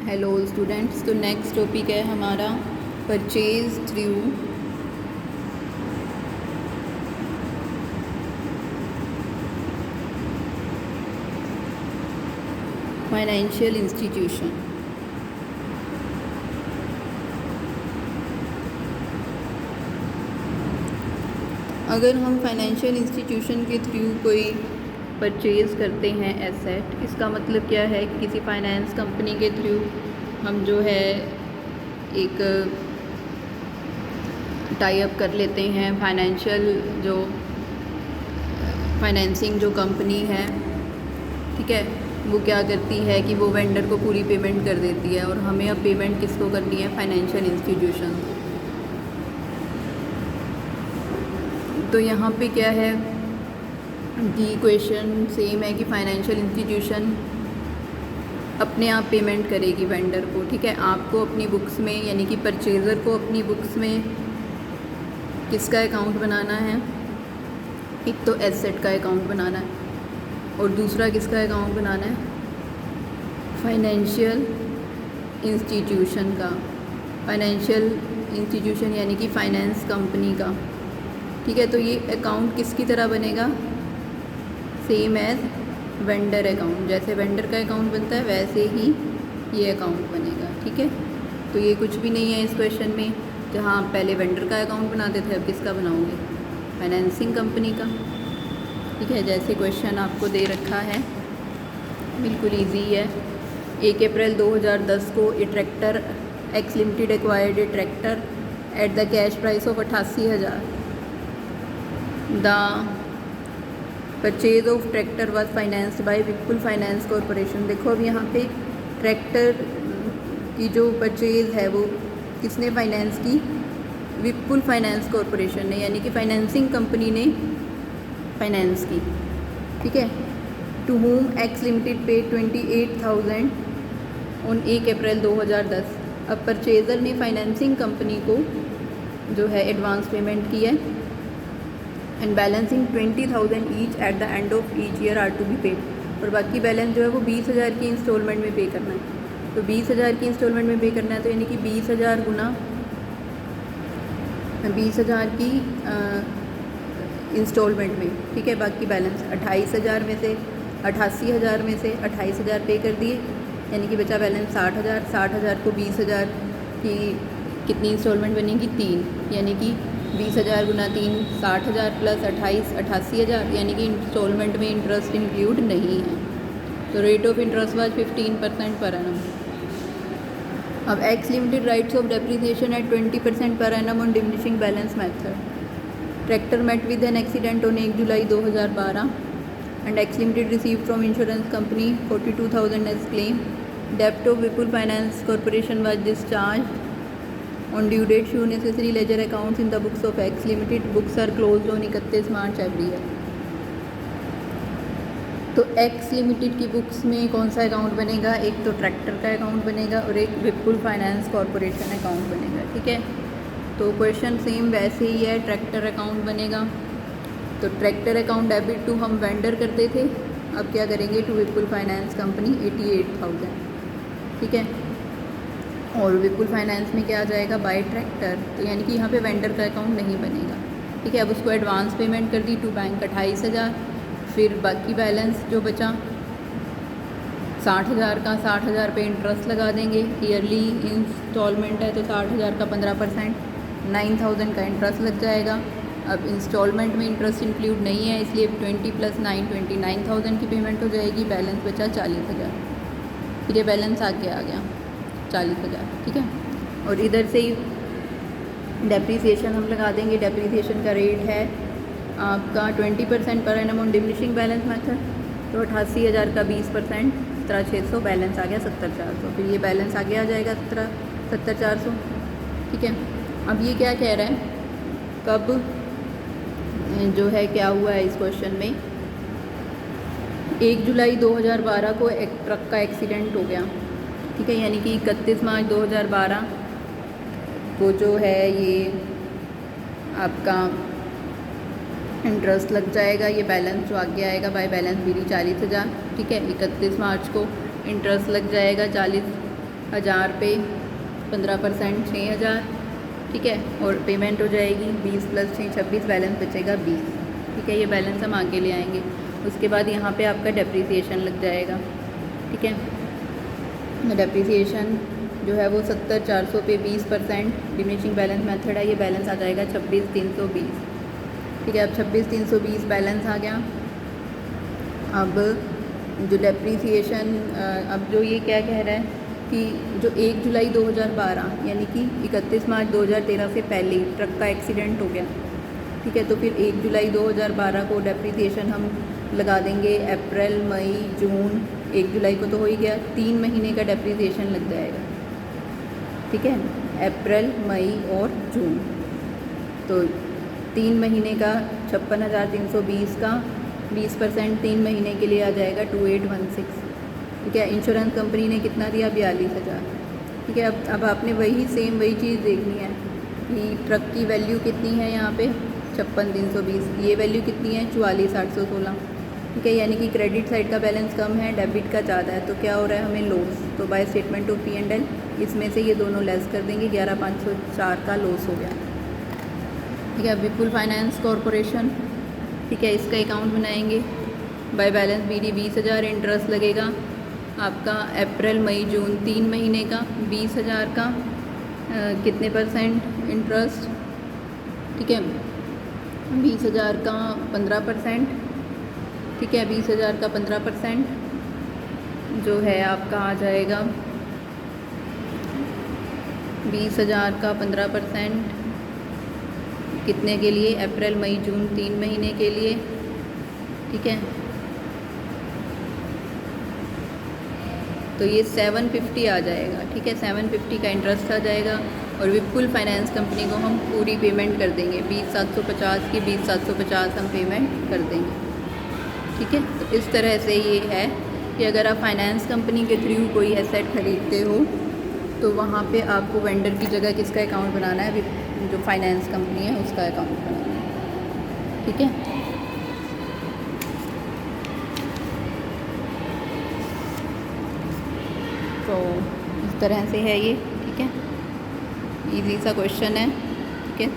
Hello students, तो next topic है हमारा परचेज थ्रू फाइनेंशियल इंस्टीट्यूशन। अगर हम फाइनेंशियल इंस्टीट्यूशन के थ्रू कोई परचेज़ करते हैं एसेट, इसका मतलब क्या है कि किसी फाइनेंस कंपनी के थ्रू हम जो है एक टाई अप कर लेते हैं। फाइनेंशियल जो फाइनेंसिंग जो कंपनी है, ठीक है, वो क्या करती है कि वो वेंडर को पूरी पेमेंट कर देती है और हमें अब पेमेंट किसको करनी है? Financial institution. तो यहाँ पे क्या है कि क्वेश्चन सेम है कि फाइनेंशियल इंस्टीट्यूशन अपने आप पेमेंट करेगी वेंडर को, ठीक है। आपको अपनी बुक्स में, यानी कि परचेज़र को अपनी बुक्स में किसका अकाउंट बनाना है? एक तो एसेट का अकाउंट बनाना है और दूसरा किसका अकाउंट बनाना है? फाइनेंशियल इंस्टीट्यूशन का। फाइनेंशियल इंस्टीट्यूशन यानी कि फाइनेंस कंपनी का, ठीक है। तो ये अकाउंट किसकी तरह बनेगा? Same as vendor account. जैसे वेंडर का अकाउंट बनता है वैसे ही ये अकाउंट बनेगा, ठीक है। तो ये कुछ भी नहीं है इस क्वेश्चन में। जहाँ आप पहले वेंडर का अकाउंट बनाते थे, अब किसका बनाओगे? फाइनेंसिंग कंपनी का, ठीक है। जैसे क्वेश्चन आपको दे रखा है, बिल्कुल ईजी है। 1 अप्रैल 2010 को a tractor X limited acquired a tractor at the cash price of 88,000। The purchase of tractor was financed by Vipul finance corporation. देखो अब यहाँ पे ट्रैक्टर की जो परचेज है वो किसने फाइनेंस की? विपुल फाइनेंस कॉरपोरेशन ने, यानी कि फाइनेंसिंग कंपनी ने फाइनेंस की, ठीक है। टू होम एक्स लिमिटेड पे 28,000 ऑन 1 अप्रैल 2010। अब परचेज़र ने फाइनेंसिंग कंपनी को जो है एडवांस पेमेंट की है and balancing 20,000 each at the end of each year are to be paid. और बाकी बैलेंस जो है वो 20,000 की इंस्टॉलमेंट में पे करना है। तो 20,000 की इंस्टॉलमेंट में पे करना है, तो यानी कि 20,000 गुना 20,000 की इंस्टॉलमेंट में, ठीक है। बाकी बैलेंस 28,000 में से 88,000 में से 28,000 पे कर दिए, यानी कि बचा बैलेंस 60,000। 60,000 को 20,000 की कितनी इंस्टॉलमेंट बनेगी? 3, यानी कि 20,000 गुना 3 60,000 प्लस 28 88,000, यानी कि इंस्टॉलमेंट में इंटरेस्ट इंक्लूड नहीं है। तो rate of interest was 15% per annum. अब X limited writes off depreciation at 20% per annum on diminishing balance method. Tractor met with an accident on 1 July 2012 and X limited receive from insurance company 42,000 as claim. डेप्ट of Vipul finance corporation was discharge on due date show necessary ledger accounts in the books of X Limited. Books are closed on 31 March every year. तो X limited की books में कौन सा account बनेगा? एक तो tractor का अकाउंट बनेगा और एक विपुल फाइनेंस कॉरपोरेशन अकाउंट बनेगा, ठीक है। तो क्वेश्चन सेम वैसे ही है, ट्रैक्टर अकाउंट बनेगा। तो ट्रैक्टर अकाउंट डेबिट टू हम वेंडर करते थे, अब क्या करेंगे? टू विपुल फाइनेंस कंपनी 88,000, ठीक है। और विपुल फाइनेंस में क्या आ जाएगा? By tractor. तो यानी कि यहाँ पे वेंडर का अकाउंट नहीं बनेगा, ठीक है। अब उसको एडवांस पेमेंट कर दी टू बैंक 28,000। फिर बाकी बैलेंस जो बचा 60,000 का, 60,000 पे इंटरेस्ट लगा देंगे। ईयरली इंस्टॉलमेंट है तो 60,000 का 15% 9,000 का इंटरेस्ट लग जाएगा। अब इंस्टॉलमेंट में इंटरेस्ट इंक्लूड नहीं है, इसलिए 20 + 9 29,000 की पेमेंट हो जाएगी। बैलेंस बचा 40,000, फिर ये बैलेंस आगे आ गया 40,000, ठीक है। और इधर से ही डेप्रीसिएशन हम लगा देंगे। डेप्रीसिएशन का रेट है आपका 20% per annum on diminishing balance method. तो 88,000 का 20% 17,600, बैलेंस आ गया 70,400। फिर ये बैलेंस आगे आ जाएगा 70,400, ठीक है। अब ये क्या कह रहा है? कब जो है क्या हुआ है इस क्वेश्चन में? 1 जुलाई 2012 को एक ट्रक का एक्सीडेंट हो गया, ठीक है। यानी कि 31 मार्च 2012 को जो है ये आपका इंटरेस्ट लग जाएगा। ये बैलेंस जो आगे आएगा बाय बैलेंस बिली 40,000, ठीक है। 31 मार्च को इंटरेस्ट लग जाएगा 40 1000 पे 15% 6000, ठीक है, और पेमेंट हो जाएगी 20 + 6 26, बैलेंस बचेगा 20, ठीक है। ये बैलेंस हम आगे ले आएंगे। उसके बाद यहाँ पे आपका डेप्रीसिएशन लग जाएगा, ठीक है। डेप्रीसिएशन जो है वो 70,400 पे 20% डिमिनिशिंग बैलेंस मेथड है, ये बैलेंस आ जाएगा 26,320, ठीक है। अब 26,320 बैलेंस आ गया। अब जो डेप्रीसिएशन, अब जो ये क्या कह रहा है कि जो 1 जुलाई 2012 यानी कि 31 मार्च 2013 से पहले ट्रक का एक्सीडेंट हो गया, ठीक है, तो फिर 1 जुलाई 2012 को डेप्रीसिएशन हम लगा देंगे। अप्रैल, मई, जून, 1 जुलाई को तो हो ही गया, 3 महीने का डेप्रीसिएशन लग जाएगा, ठीक है। अप्रैल, मई और जून, तो 3 महीने का 56,320 का 20% 3 महीने के लिए आ जाएगा 2816, ठीक है। इंश्योरेंस कंपनी ने कितना दिया? 42,000, ठीक है। अब आपने वही चीज़ देखनी है कि ट्रक की वैल्यू कितनी है यहाँ पे 56,320, ये वैल्यू कितनी है 44,816, ठीक है। यानी कि क्रेडिट साइड का बैलेंस कम है, डेबिट का ज़्यादा है, तो क्या हो रहा है हमें लॉस। तो बाय स्टेटमेंट ऑफ P&L इसमें से ये दोनों लेस कर देंगे, 11,504 का लॉस हो गया, ठीक है। विपुल फाइनेंस कॉरपोरेशन, ठीक है, इसका अकाउंट बनाएंगे। बाय बैलेंस BD 20,000, इंटरेस्ट लगेगा आपका अप्रैल, मई, जून 3 महीने का 20,000 का, कितने % इंटरेस्ट, ठीक है, 20,000 का 15%, ठीक है, 20,000 का 15% जो है आपका आ जाएगा 20,000 का 15% कितने के लिए? अप्रैल, मई, जून 3 महीने के लिए, ठीक है। तो ये 750 आ जाएगा, ठीक है, 750 का इंटरेस्ट आ जाएगा। और विपुल फाइनेंस कंपनी को हम पूरी पेमेंट कर देंगे, 20,750 की 20,750 हम पेमेंट कर देंगे, ठीक है। तो इस तरह से ये है कि अगर आप फाइनेंस कंपनी के थ्रू कोई एसेट खरीदते हो तो वहाँ पे आपको वेंडर की जगह किसका अकाउंट बनाना है? जो फाइनेंस कंपनी है उसका अकाउंट बनाना है, ठीक है। तो इस तरह से है ये, ठीक है, इजी सा क्वेश्चन है, ठीक है।